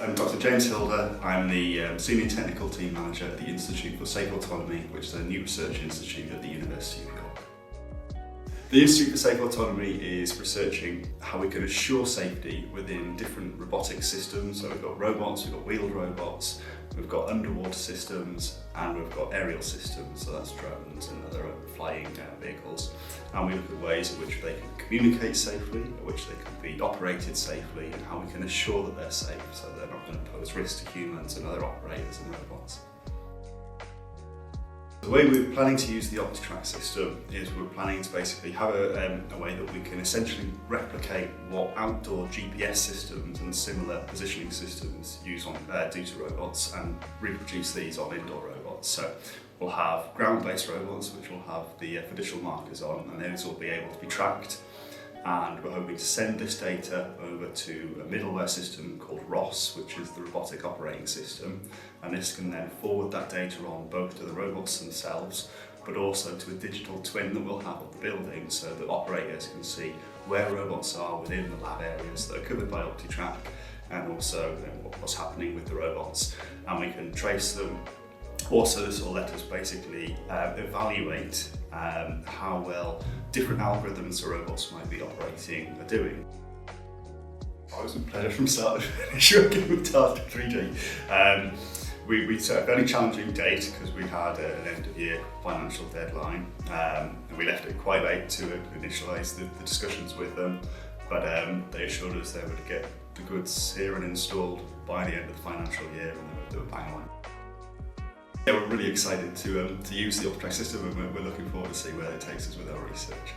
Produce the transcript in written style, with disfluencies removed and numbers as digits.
I'm Dr. James Hilder. I'm the Senior Technical Team Manager at the Institute for Safe Autonomy, which is a new research institute at the University of Cork. The Institute for Safe Autonomy is researching how we can assure safety within different robotic systems. So we've got robots, we've got wheeled robots, we've got underwater systems, and we've got aerial systems, so that's drones and other flying vehicles. And we look at ways in which they can communicate safely, in which they can be operated safely, and how we can assure that they're safe so they're not going to pose risk to humans and other operators and robots. The way we're planning to use the OptiTrack system is we're planning to basically have a way that we can essentially replicate what outdoor GPS systems and similar positioning systems do to robots and reproduce these on indoor robots. So we'll have ground-based robots which will have the fiducial markers on, and those will be able to be tracked. And we're hoping to send this data over to a middleware system called ROS, which is the Robotic Operating System, and this can then forward that data on both to the robots themselves, but also to a digital twin that we'll have of the building, so that operators can see where robots are within the lab areas that are covered by OptiTrack, and also what's happening with the robots, and we can trace them. Also, this will let us basically evaluate how well different algorithms the robots might be operating are doing. It was a pleasure from start to finish working with Task 3D. We set a very challenging date because we had an end of year financial deadline, and we left it quite late to initialise the discussions with them, but they assured us they would get the goods here and installed by the end of the financial year, and they were bang on. Yeah, we're really excited to use the OptiTrack system, and we're looking forward to see where it takes us with our research.